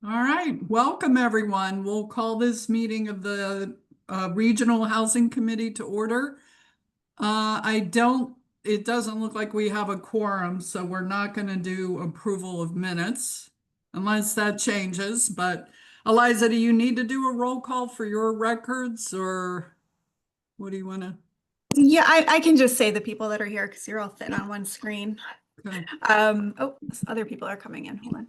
All right, welcome everyone. We'll call this meeting of the Regional Housing Committee to order. It doesn't look like we have a quorum, so we're not going to do approval of minutes unless that changes. But Eliza, do you need to do a roll call for your records or what do you want to? Yeah, I can just say the people that are here because you're all fit on one screen. Okay. Oh, other people are coming in. Hold on.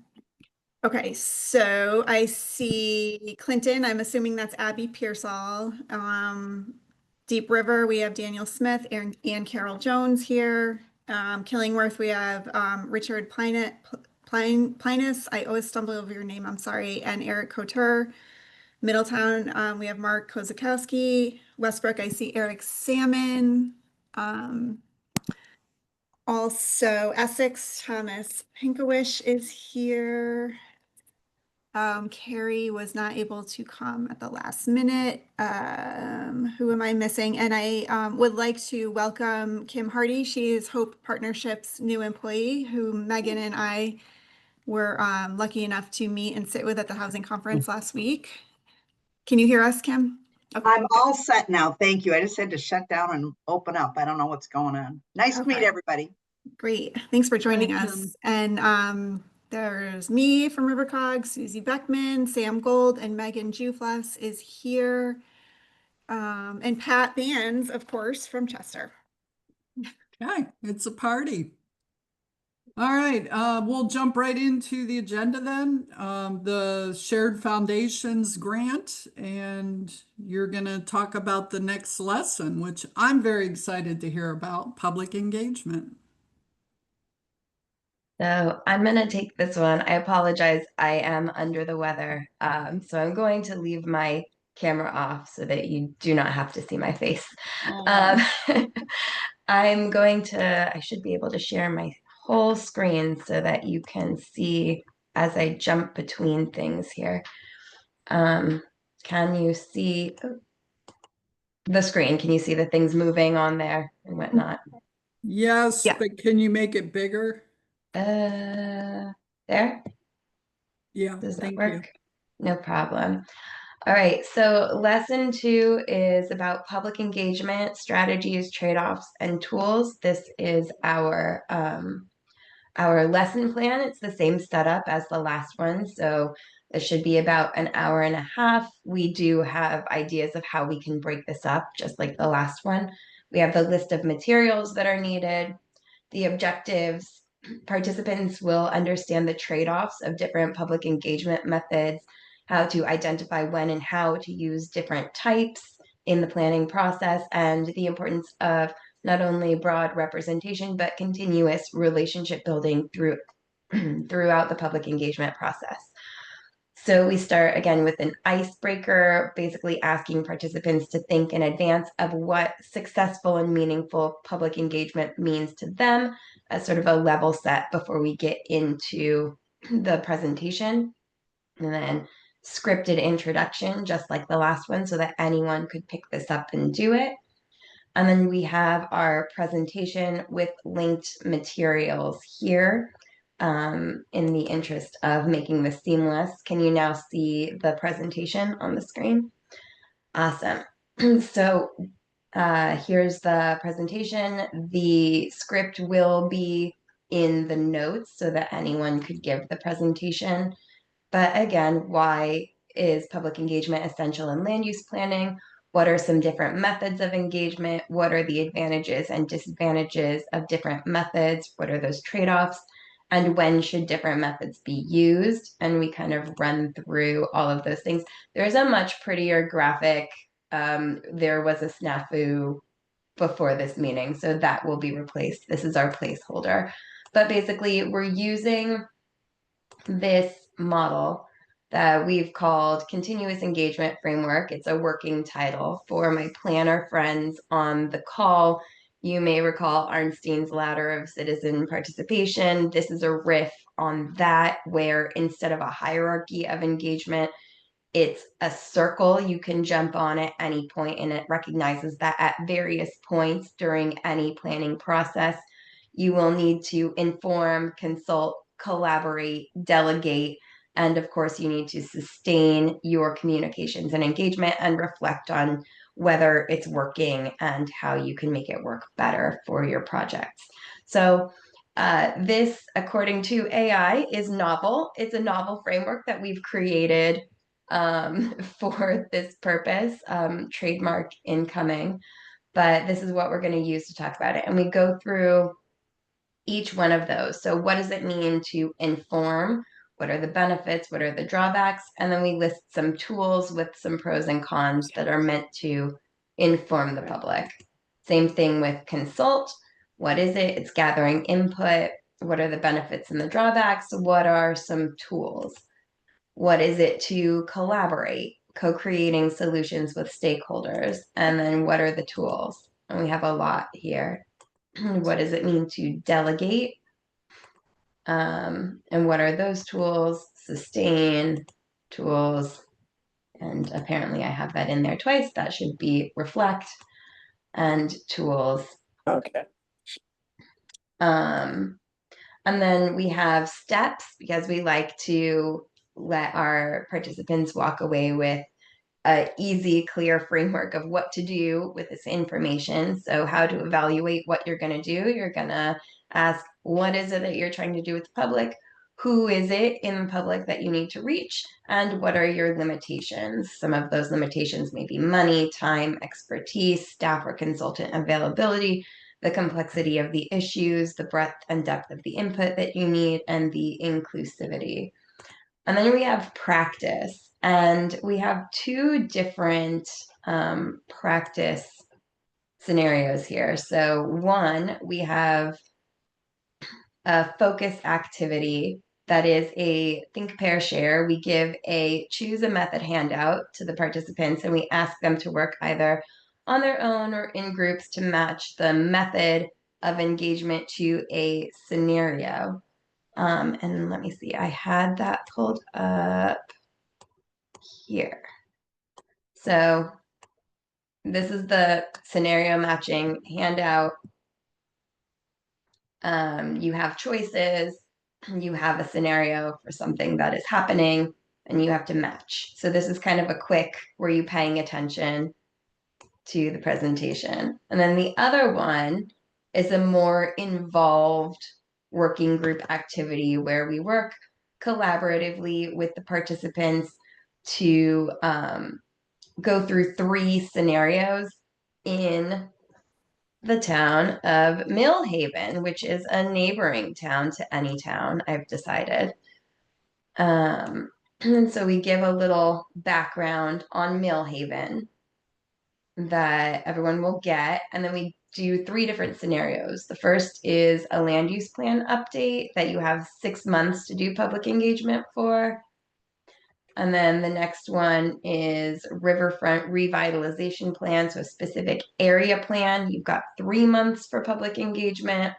Okay, so I see Clinton. I'm assuming that's Abby Pearsall. Deep River, we have Daniel Smith, Ann Carol Jones here. Killingworth, we have Richard Plinus. I always stumble over your name, I'm sorry, and Eric Couture. Middletown, we have Mark Kozakowski. Westbrook, I see Eric Salmon. Um, Also, Essex, Thomas Pinkowish is here. Carrie was not able to come at the last minute. Who am I missing? And I would like to welcome Kim Hardy. She is Hope Partnership's new employee, who Megan and I were lucky enough to meet and sit with at the housing conference last week. Can you hear us, Kim? Okay, I'm good. all set now. Thank you. I just had to shut down and open up. I don't know what's going on. Nice to meet Okay. everybody. Great. Thanks for joining Hi, us. Kim. And there's me from Rivercog, Susie Beckman, Sam Gold, and Megan Juflas is here. And Pat Bands, of course, from Chester. Okay, it's a party. All right, we'll jump right into the agenda then. The Shared Foundations grant, and you're going to talk about the next lesson, which I'm very excited to hear about, public engagement. So I'm going to take this one. I apologize. I am under the weather. So I'm going to leave my camera off so that you do not have to see my face. Um, I should be able to share my whole screen so that you can see as I jump between things here. Can you see the screen? Can you see the things moving on there and whatnot? Yes, Yeah. but can you make it bigger? There? Yeah, Does that thank work? you. No problem. All right, so lesson 2 is about public engagement, strategies, trade-offs, and tools. This is our lesson plan. It's the same setup as the last one, so it should be about an hour and a half. We do have ideas of how we can break this up, just like the last one. We have the list of materials that are needed, the objectives. Participants will understand the trade-offs of different public engagement methods, how to identify when and how to use different types in the planning process, and the importance of not only broad representation, but continuous relationship building throughout the public engagement process. So we start again with an icebreaker, basically asking participants to think in advance of what successful and meaningful public engagement means to them as sort of a level set before we get into the presentation. And then scripted introduction, just like the last one, so that anyone could pick this up and do it. And then we have our presentation with linked materials here. In the interest of making this seamless, can you now see the presentation on the screen? Awesome. So here's the presentation. The script will be in the notes so that anyone could give the presentation. But again, why is public engagement essential in land use planning? What are some different methods of engagement? What are the advantages and disadvantages of different methods? What are those trade-offs? And when should different methods be used? And we kind of run through all of those things. There's a much prettier graphic. There was a snafu before this meeting, so that will be replaced. This is our placeholder. But basically, we're using this model that we've called Continuous Engagement Framework. It's a working title for my planner friends on the call. You may recall Arnstein's ladder of citizen participation. This is a riff on that, where instead of a hierarchy of engagement, it's a circle you can jump on at any point, and it recognizes that at various points during any planning process, you will need to inform, consult, collaborate, delegate, And of course, you need to sustain your communications and engagement and reflect on whether it's working and how you can make it work better for your projects. So this, according to AI, is novel. It's a novel framework that we've created for this purpose, trademark incoming. But this is what we're going to use to talk about it. And we go through each one of those. So what does it mean to inform? What are the benefits? What are the drawbacks? And then we list some tools with some pros and cons that are meant to inform the public. Same thing with consult. What is it? It's gathering input. What are the benefits and the drawbacks? What are some tools? What is it to collaborate, co-creating solutions with stakeholders? And then what are the tools? And we have a lot here. What does it mean to delegate? And what are those tools? Sustain tools. And apparently I have that in there twice. That should be reflect and tools. Okay. And then we have steps, because we like to let our participants walk away with an easy, clear framework of what to do with this information. So how to evaluate what you're going to do. You're going to ask, what is it that you're trying to do with the public? Who is it in the public that you need to reach? And what are your limitations? Some of those limitations may be money, time, expertise, staff or consultant availability, the complexity of the issues, the breadth and depth of the input that you need, and the inclusivity. And then we have practice, and we have two different practice scenarios here. So one, we have a focus activity that is a think, pair, share. We give a choose a method handout to the participants, and we ask them to work either on their own or in groups to match the method of engagement to a scenario. And let me see, I had that pulled up here. So this is the scenario matching handout. You have choices, you have a scenario for something that is happening, and you have to match. So this is kind of a quick, were you paying attention to the presentation? And then the other one is a more involved working group activity where we work collaboratively with the participants to go through 3 scenarios in the town of Millhaven, which is a neighboring town to Anytown, I've decided. And so we give a little background on Millhaven that everyone will get, and then we do 3 different scenarios. The first is a land use plan update that you have 6 months to do public engagement for. And then the next one is riverfront revitalization plan, so a specific area plan. You've got 3 months for public engagement.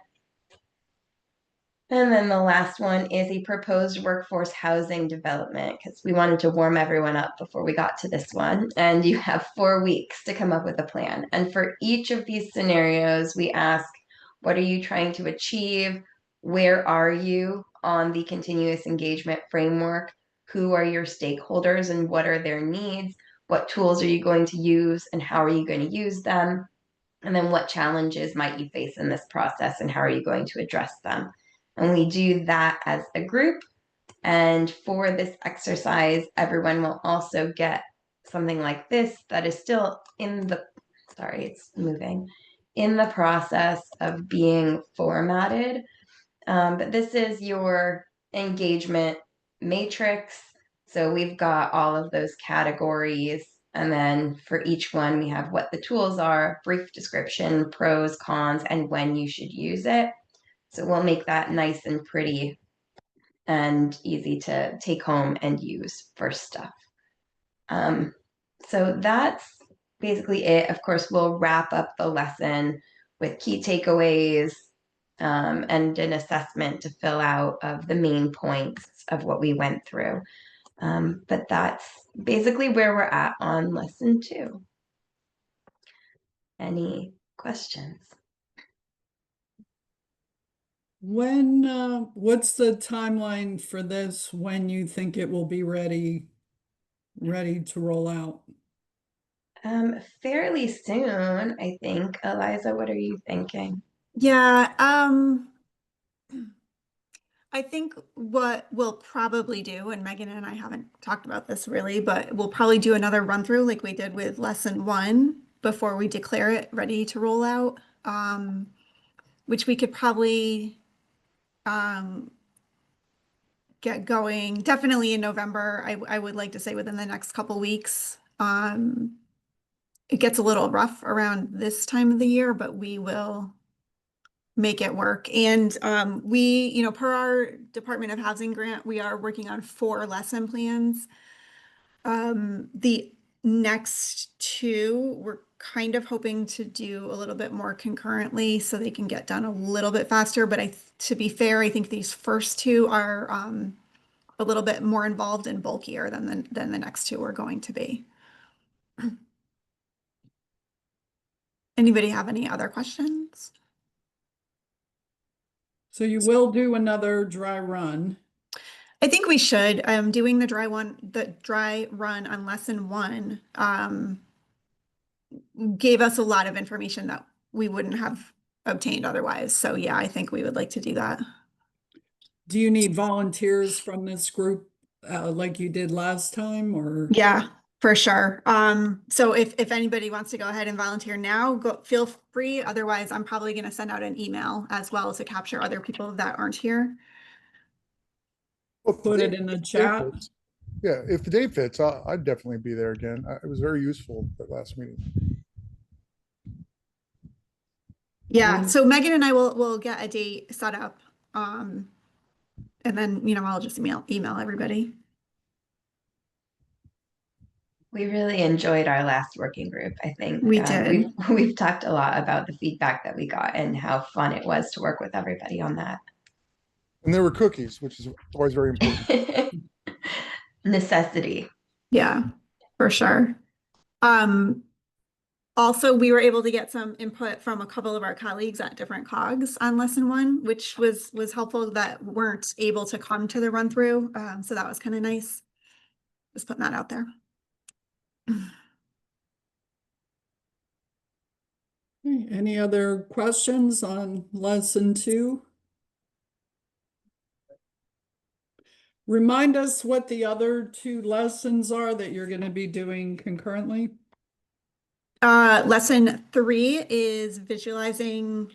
And then the last one is a proposed workforce housing development, because we wanted to warm everyone up before we got to this one. And you have 4 weeks to come up with a plan. And for each of these scenarios, we ask, what are you trying to achieve? Where are you on the continuous engagement framework? Who are your stakeholders and what are their needs? What tools are you going to use and how are you going to use them? And then what challenges might you face in this process and how are you going to address them? And we do that as a group. And for this exercise, everyone will also get something like this that is still in the, sorry, it's moving, in the process of being formatted. But this is your engagement matrix. So we've got all of those categories. And then for each one, we have what the tools are, brief description, pros, cons, and when you should use it. So we'll make that nice and pretty and easy to take home and use for stuff. So that's basically it. Of course, we'll wrap up the lesson with key takeaways and an assessment to fill out of the main points of what we went through. But that's basically where we're at on lesson 2. Any questions? When, what's the timeline for this? When you think it will be ready to roll out? Fairly soon, I think. Eliza, what are you thinking? Yeah, I think what we'll probably do, and Megan and I haven't talked about this really, but we'll probably do another run through like we did with lesson one before we declare it ready to roll out. Which we could probably um, get going definitely in November. I would like to say within the next couple weeks. It gets a little rough around this time of the year, but we will make it work. And per our Department of Housing grant, we are working on 4 lesson plans. The next 2, we're kind of hoping to do a little bit more concurrently so they can get done a little bit faster. But to be fair, I think these first 2 are a little bit more involved and bulkier than the next 2 are going to be. Anybody have any other questions? So you will do another dry run. I think we should. Doing the dry run on lesson 1 gave us a lot of information that we wouldn't have obtained otherwise. So yeah, I think we would like to do that. Do you need volunteers from this group, like you did last time, or? Yeah, for sure. So if anybody wants to go ahead and volunteer now, feel free. Otherwise, I'm probably going to send out an email as well to capture other people that aren't here. Well, if the Put it date- in the if the date chat. fits- Yeah, if the date fits, I'd definitely be there again. It was very useful that last meeting. Yeah, When- so Megan and I will get a date set up. And then, I'll just email everybody. We really enjoyed our last working group. I think We did. we've talked a lot about the feedback that we got and how fun it was to work with everybody on that. And there were cookies, which is always very important. Necessity. Yeah, for sure. Also, we were able to get some input from a couple of our colleagues at different COGs on lesson 1, which was helpful that weren't able to come to the run through. So that was kind of nice. Just putting that out there. Any other questions on lesson 2? Remind us what the other 2 lessons are that you're going to be doing concurrently. Lesson 3 is visualizing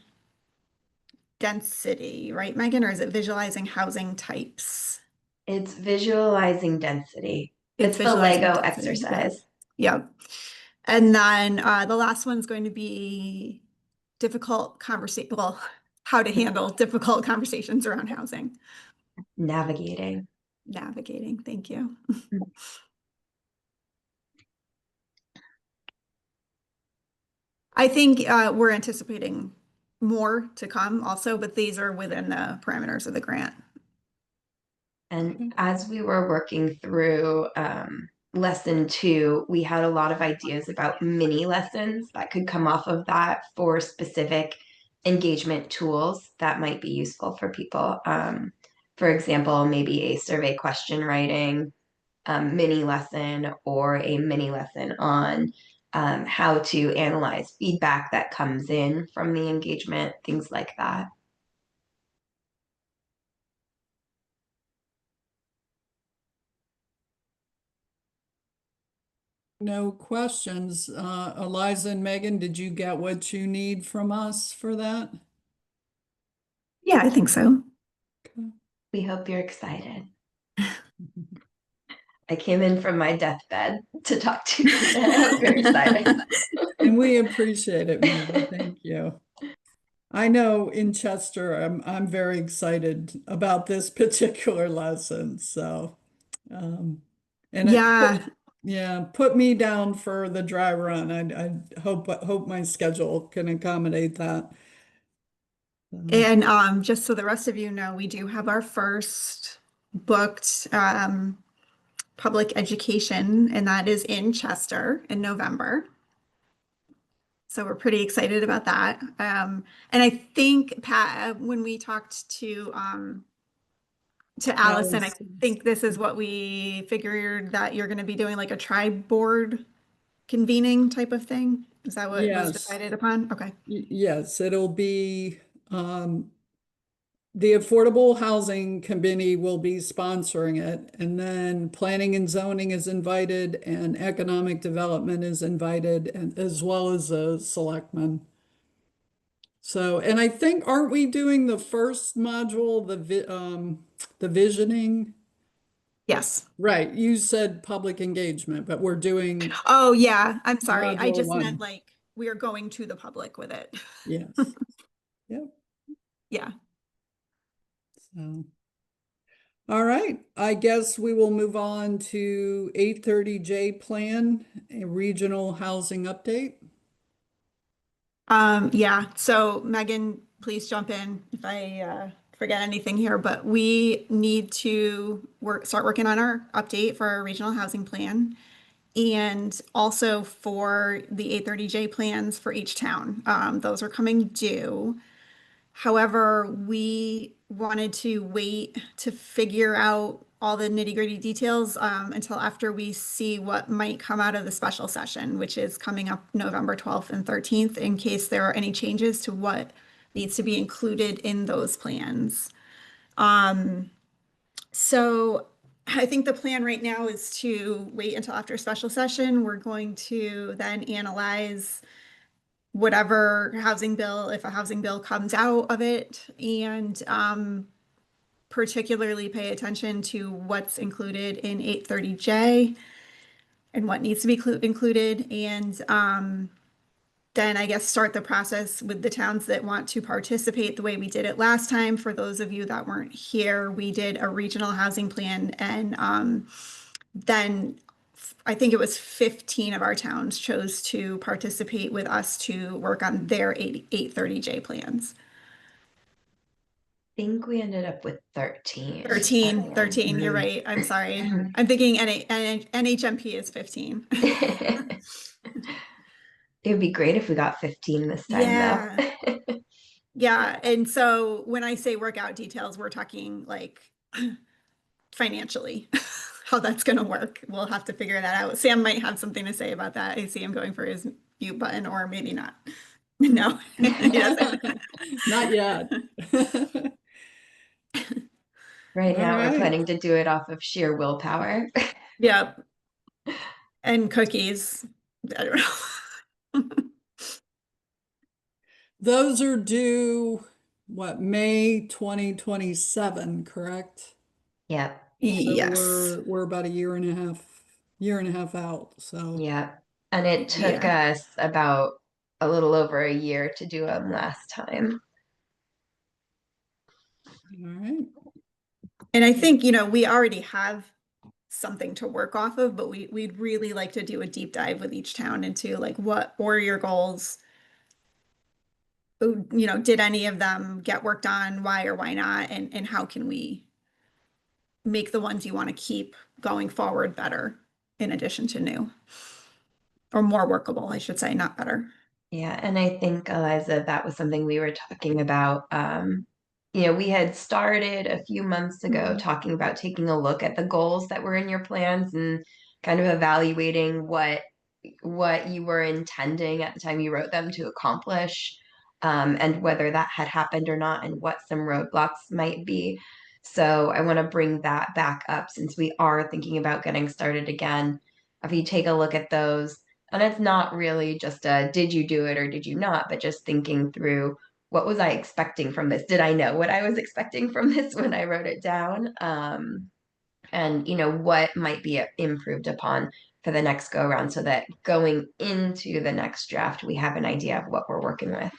density, right, Megan? Or is it visualizing housing types? It's visualizing density. It's the visualizing Lego density. exercise. Yep. And then the last one's going to be how to handle difficult conversations around housing. Navigating. Navigating, thank you. I think we're anticipating more to come also, but these are within the parameters of the grant. And as we were working through lesson 2, we had a lot of ideas about mini lessons that could come off of that for specific engagement tools that might be useful for people. For example, maybe a survey question writing mini lesson or a mini lesson on how to analyze feedback that comes in from the engagement, things like that. No questions. Eliza and Megan, did you get what you need from us for that? Yeah, I think so. Okay. We hope you're excited. I came in from my deathbed to talk to you today. I hope you're excited. And we appreciate it, Megan. Thank you. I know in Chester, I'm very excited about this particular lesson. So, and put me down for the dry run. I hope my schedule can accommodate that. And just so the rest of you know, we do have our first booked public education, and that is in Chester in November. So we're pretty excited about that. And I think Pat, when we talked to Allison, I Allison. think this is what we figured, that you're going to be doing, like a tri-board convening type of thing. Is that what was Yes. decided upon? Okay. Yes, it'll be, the Affordable Housing Committee will be sponsoring it, and then Planning and Zoning is invited, and Economic Development is invited, and as well as the selectmen. So, and I think, aren't we doing the first module, the visioning? Yes. Right, you said public engagement, but we're doing Oh, yeah. I'm sorry. I module just meant one. like we are going to the public with it. Yes. Yep. Yeah. So, all right, I guess we will move on to 830J plan, a regional housing update. Yeah. So Megan, please jump in if I forget anything here, but we need to start working on our update for our regional housing plan, and also for the 830J plans for each town. Those are coming due. However, we wanted to wait to figure out all the nitty-gritty details until after we see what might come out of the special session, which is coming up November 12th and 13th, in case there are any changes to what needs to be included in those plans. So I think the plan right now is to wait until after special session. We're going to then analyze whatever housing bill, if a housing bill comes out of it, and particularly pay attention to what's included in 830J and what needs to be included. And then I guess start the process with the towns that want to participate the way we did it last time. For those of you that weren't here, we did a regional housing plan, and then I think it was 15 of our towns chose to participate with us to work on their 830J plans. Think we ended up with 13. 13, you're right. I'm sorry. I'm thinking NHMP is 15. It would be great if we got 15 this time, Yeah. though. Yeah. And so when I say workout details, we're talking like financially, how that's going to work. We'll have to figure that out. Sam might have something to say about that. I see him going for his mute button, or maybe not. No, he doesn't. Not yet. Right All now, we're right. planning to do it off of sheer willpower. Yep. And cookies. I don't know. Those are due, what, May 2027, correct? Yep. So Yes. we're about a year and a half out, so. Yep. And it took Yeah. us about a little over a year to do them last time. All right. And I think, we already have something to work off of, but we'd really like to do a deep dive with each town into like, what were your goals? Did any of them get worked on? Why or why not? And how can we make the ones you want to keep going forward better, in addition to new? Or more workable, I should say, not better. Yeah, and I think, Eliza, that was something we were talking about. We had started a few months ago Mhm. talking about taking a look at the goals that were in your plans and kind of evaluating what you were intending at the time you wrote them to accomplish, and whether that had happened or not, and what some roadblocks might be. So I want to bring that back up since we are thinking about getting started again. If you take a look at those, and it's not really just a did you do it or did you not, but just thinking through what was I expecting from this? Did I know what I was expecting from this when I wrote it down? And what might be improved upon for the next go around so that going into the next draft, we have an idea of what we're working with.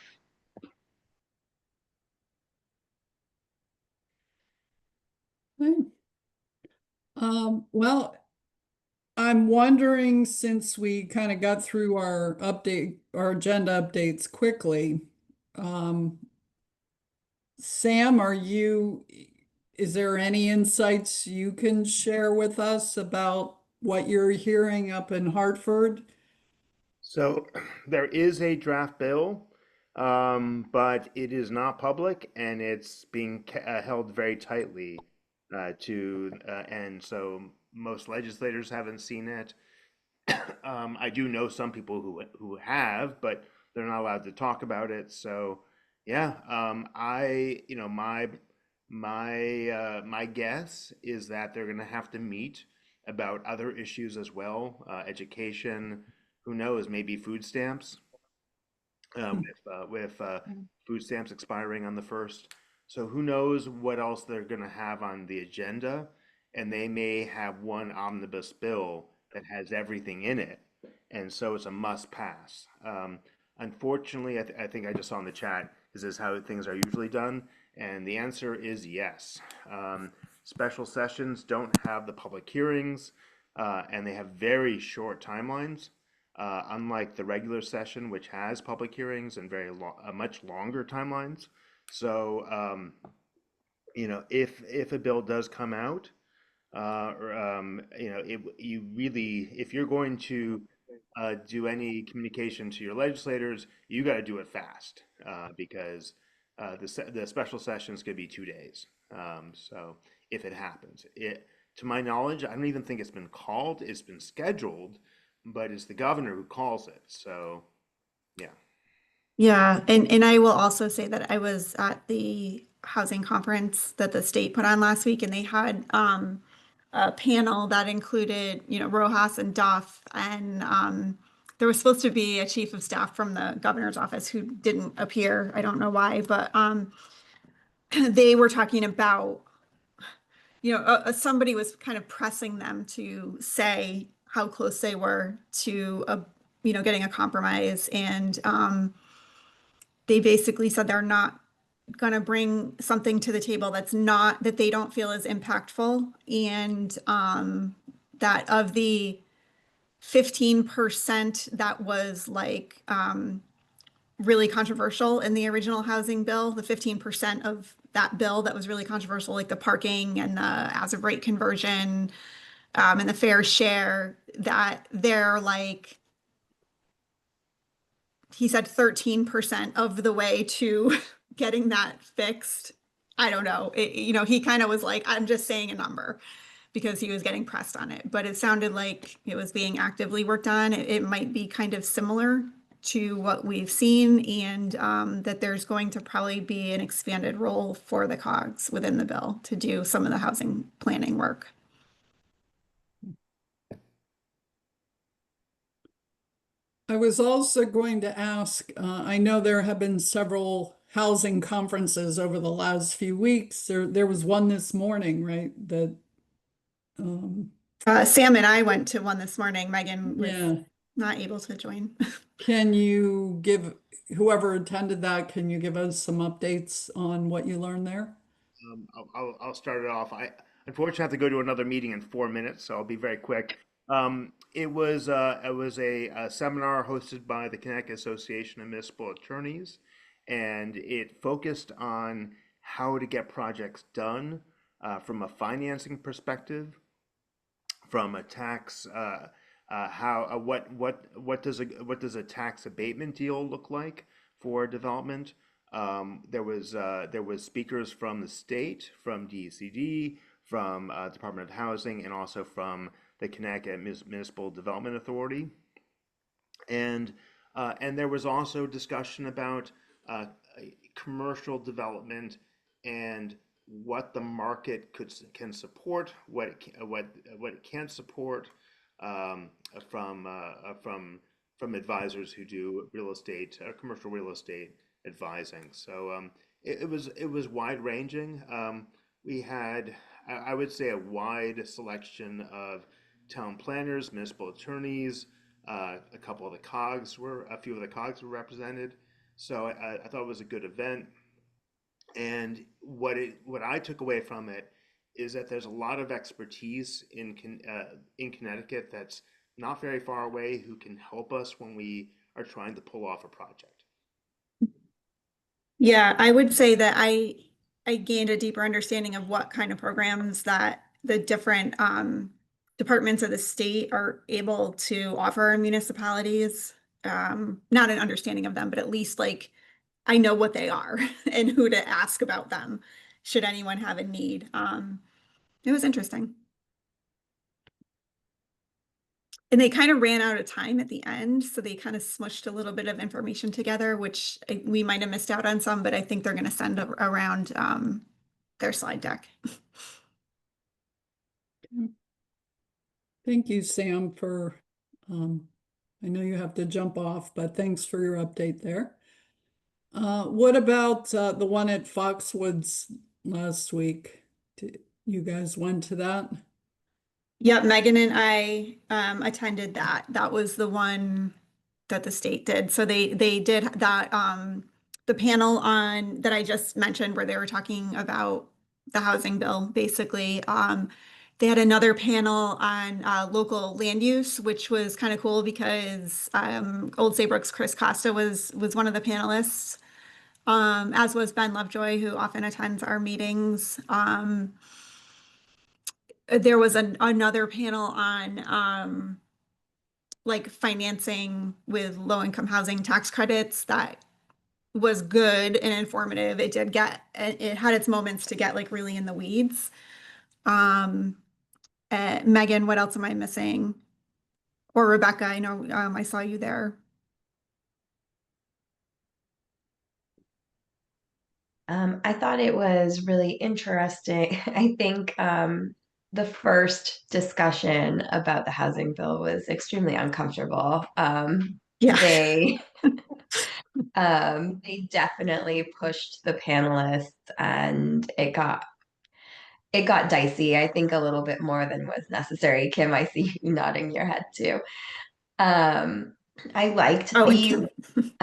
Okay. Well, I'm wondering, since we kind of got through our agenda updates quickly, Sam, is there any insights you can share with us about what you're hearing up in Hartford? So there is a draft bill, but it is not public and it's being held very tightly and so most legislators haven't seen it. I do know some people who have, but they're not allowed to talk about it. So yeah, my guess is that they're going to have to meet about other issues as well, education. Who knows? Maybe food stamps with food stamps expiring on the first. So who knows what else they're going to have on the agenda, and they may have one omnibus bill that has everything in it, and so it's a must pass. Unfortunately, I think I just saw in the chat, is this how things are usually done? And the answer is yes. Special sessions don't have the public hearings, and they have very short timelines. Unlike the regular session, which has public hearings and much longer timelines. So, if a bill does come out, if you're going to do any communication to your legislators, you got to do it fast because the special sessions could be 2 days. So if it happens, to my knowledge, I don't even think it's been called. It's been scheduled, but it's the governor who calls it. So, yeah. Yeah, and I will also say that I was at the housing conference that the state put on last week, and they had a panel that included, Rojas and Duff, and there was supposed to be a chief of staff from the governor's office who didn't appear. I don't know why, but they were talking about, somebody was kind of pressing them to say how close they were to getting a compromise, and they basically said they're not going to bring something to the table that they don't feel is impactful, and that of the 15% that was like really controversial in the original housing bill, the 15% of that bill that was really controversial, like the parking and the as of right conversion and the fair share, that they're like, he said 13% of the way to getting that fixed. I don't know. He kind of was like, I'm just saying a number because he was getting pressed on it, but it sounded like it was being actively worked on. It might be kind of similar to what we've seen, and that there's going to probably be an expanded role for the COGS within the bill to do some of the housing planning work. I was also going to ask, I know there have been several housing conferences over the last few weeks. There was one this morning, right? That Sam and I went to one this morning. Megan was yeah. not able to join. Can you give, whoever attended that, can you give us some updates on what you learned there? I'll start it off. I unfortunately have to go to another meeting in 4 minutes, so I'll be very quick. It was a seminar hosted by the Connecticut Association of Municipal Attorneys, and it focused on how to get projects done from a financing perspective, from a tax what does a tax abatement deal look like for development. There was speakers from the state, from DCD, from Department of Housing, and also from the Connecticut Municipal Development Authority, and there was also discussion about commercial development and what the market can support, what it can't support, from advisors who do real estate, commercial real estate advising. So it was wide ranging. We had, I would say, a wide selection of town planners, municipal attorneys. A few of the COGs were represented. So I thought it was a good event. And what I took away from it is that there's a lot of expertise in Connecticut that's not very far away who can help us when we are trying to pull off a project. Yeah, I would say that I gained a deeper understanding of what kind of programs that the different departments of the state are able to offer municipalities. not an understanding of them, but at least like I know what they are and who to ask about them should anyone have a need. It was interesting. And they kind of ran out of time at the end, so they kind of smushed a little bit of information together, which we might have missed out on some, but I think they're going to send around their slide deck. Thank you, Sam, for, I know you have to jump off, but thanks for your update there. What about the one at Foxwoods last week? You guys went to that? Yep, Megan and I attended that. That was the one that the state did. So they did that the panel on that I just mentioned where they were talking about the housing bill, basically. They had another panel on local land use, which was kind of cool because Old Saybrook's Chris Costa was one of the panelists, as was Ben Lovejoy, who often attends our meetings. There was another panel on like financing with low-income housing tax credits that was good and informative. It had its moments to get like really in the weeds. Megan, what else am I missing? Or Rebecca, I know I saw you there. I thought it was really interesting. I think the first discussion about the housing bill was extremely uncomfortable. Yeah. They definitely pushed the panelists, and it got dicey. I think a little bit more than was necessary. Kim, I see you nodding your head too. Um, I liked Oh, and the Kim.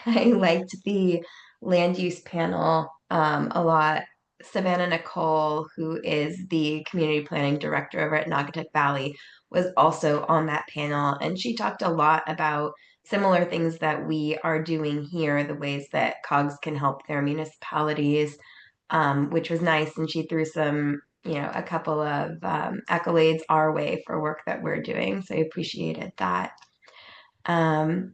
I liked the land use panel a lot. Savannah Nicole, who is the community planning director over at Naugatuck Valley, was also on that panel, and she talked a lot about similar things that we are doing here, the ways that COGS can help their municipalities, which was nice. And she threw some, a couple of accolades our way for work that we're doing. So I appreciated that. Um,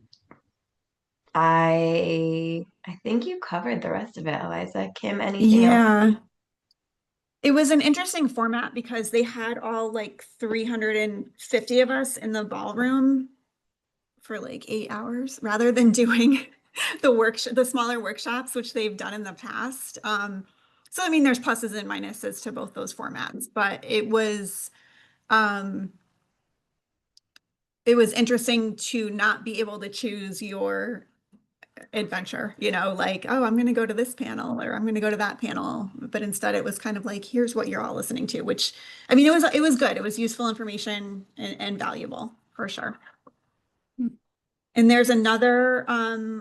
I think you covered the rest of it, Eliza. Kim, anything else? Yeah. It was an interesting format because they had all like 350 of us in the ballroom for like 8 hours rather than doing the smaller workshops, which they've done in the past. So I mean, there's pluses and minuses to both those formats, but it was interesting to not be able to choose your adventure, like, oh, I'm going to go to this panel or I'm going to go to that panel. But instead it was kind of like, here's what you're all listening to, which, I mean, it was good. It was useful information and valuable for sure. And there's another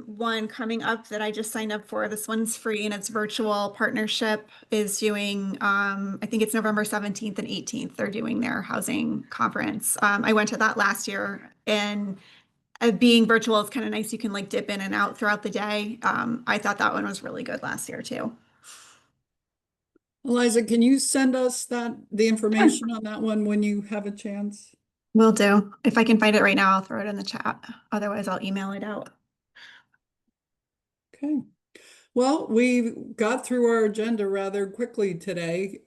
one coming up that I just signed up for. This one's free and it's virtual. Partnership is doing, I think it's November 17th and 18th. They're doing their housing conference. I went to that last year, and being virtual, it's kind of nice. You can like dip in and out throughout the day. I thought that one was really good last year too. Eliza, can you send us the information on that one when you have a chance? Will do. If I can find it right now, I'll throw it in the chat. Otherwise, I'll email it out. Okay. Well, we got through our agenda rather quickly today.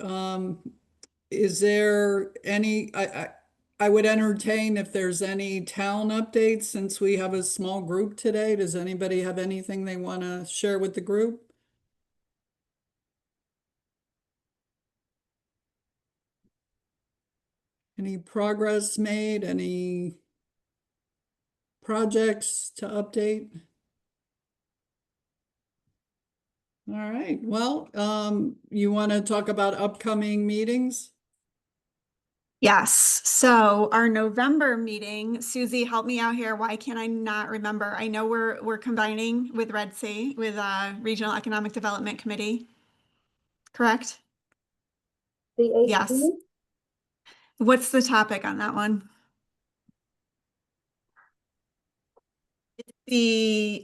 Is there any, I would entertain if there's any town updates since we have a small group today. Does anybody have anything they want to share with the group? Any progress made? Any projects to update? All right. Well, you want to talk about upcoming meetings? Yes. So our November meeting, Susie, help me out here. Why can't I not remember? I know we're combining with Red Sea with Regional Economic Development Committee. Correct? The 18th? Yes. What's the topic on that one?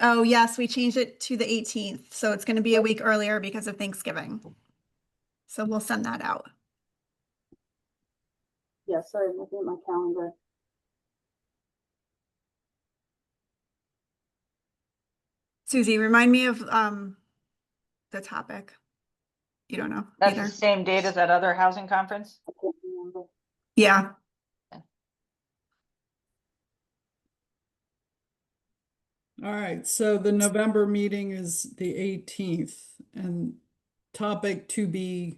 Oh yes, we changed it to the 18th. So it's going to be a week earlier because of Thanksgiving. So we'll send that out. Yeah, sorry, I'm looking at my calendar. Susie, remind me of the topic. You don't know That's the either. same date as that other housing conference? I can't remember. Yeah. All right, so the November meeting is the 18th and topic to be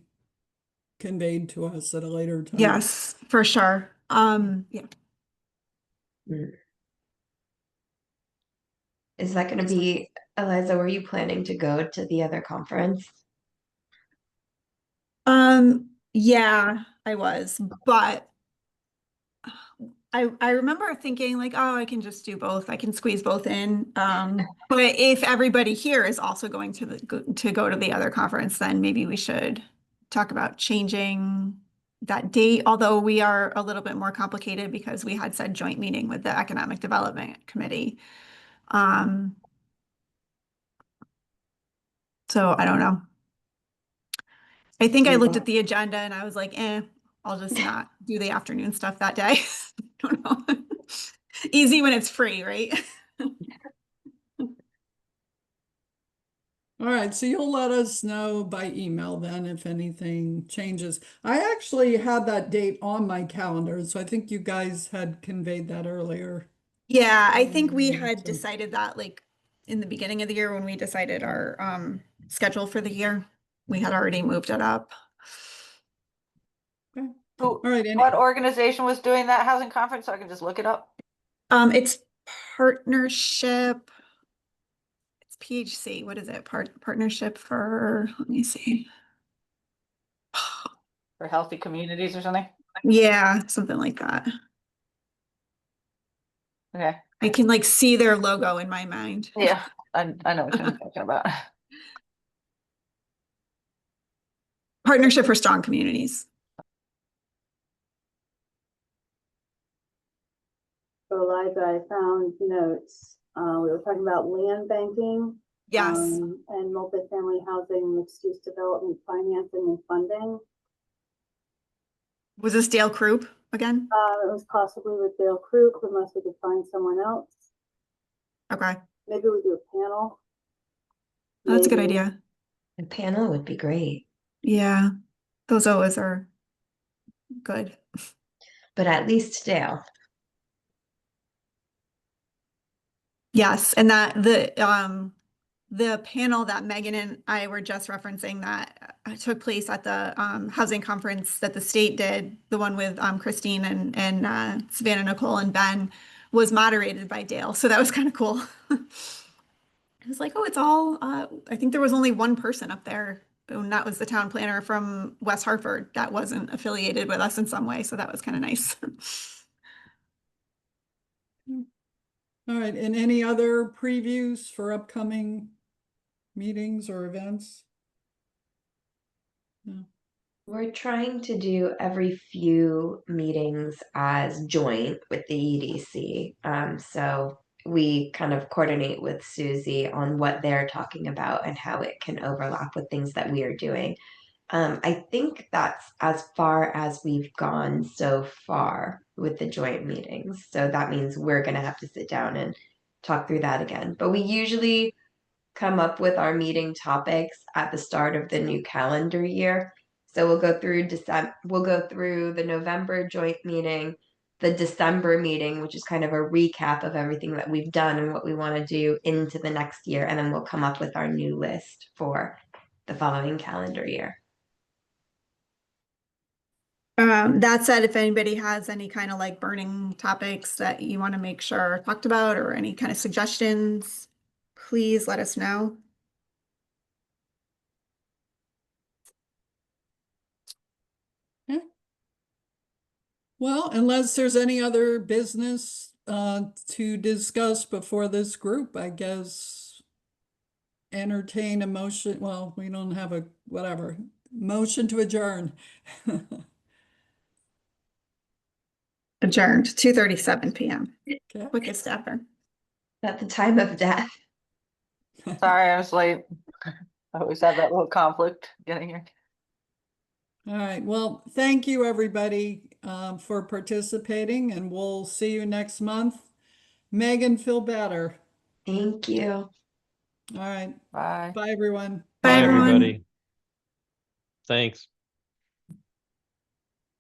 conveyed to us at a later time. Yes, for sure. Yeah. Mm. Is that going to be, Eliza, were you planning to go to the other conference? Yeah, I was, but I remember thinking like, oh, I can just do both. I can squeeze both in. But if everybody here is also going to go to the other conference, then maybe we should talk about changing that date, although we are a little bit more complicated because we had said joint meeting with the Economic Development Committee. So I don't know. I think I looked at the agenda and I was like, I'll just not do the afternoon stuff that day. I don't know. Easy when it's free, right? All right, so you'll let us know by email then if anything changes. I actually had that date on my calendar, so I think you guys had conveyed that earlier. Yeah, I think we had So- decided that like in the beginning of the year when we decided our schedule for the year, we had already moved it up. Okay. Who, All right, what organization was doing that housing conference? So I can just look it up. It's partnership. It's PHC. What is it? Partnership for, let me see. For healthy communities or something? Yeah, something like that. Okay. I can like see their logo in my mind. Yeah, I know what you're talking about. Partnership for Strong Communities. So Eliza, I found notes. We were talking about land banking. Yes. And multifamily housing, mixed use development, financing and funding. Was this Dale Croup again? It was possibly with Dale Crook, unless we could find someone else. Okay. Maybe we do a panel. Oh, that's a good Maybe. idea. A panel would be great, Yeah. Those always are good. but at least Dale. Yes, and that the panel that Megan and I were just referencing that took place at the housing conference that the state did, the one with Christine and Savannah, Nicole, and Ben, was moderated by Dale. So that was kind of cool. I was like, oh, it's all I think there was only one person up there, and that was the town planner from West Hartford that wasn't affiliated with us in some way. So that was kind of nice. All right, and any other previews for upcoming meetings or events? No. We're trying to do every few meetings as joint with the EDC. So we kind of coordinate with Susie on what they're talking about and how it can overlap with things that we are doing. I think that's as far as we've gone so far with the joint meetings. So that means we're going to have to sit down and talk through that again. But we usually come up with our meeting topics at the start of the new calendar year. So we'll go through the November joint meeting, the December meeting, which is kind of a recap of everything that we've done and what we want to do into the next year, and then we'll come up with our new list for the following calendar year. That said, if anybody has any kind of like burning topics that you want to make sure are talked about or any kind of suggestions, please let us know. Well, unless there's any other business to discuss before this group, I guess entertain a motion. Well, we don't have a whatever motion to adjourn. Adjourned, 2:37 p.m. Okay. Quickest ever. At the time of death. Sorry, I was late. I always have that little conflict getting here. All right. Well, thank you, everybody, for participating, and we'll see you next month. Megan, feel better. Thank you. All right. Bye. Bye, everyone. Bye, everyone. everybody. Thanks.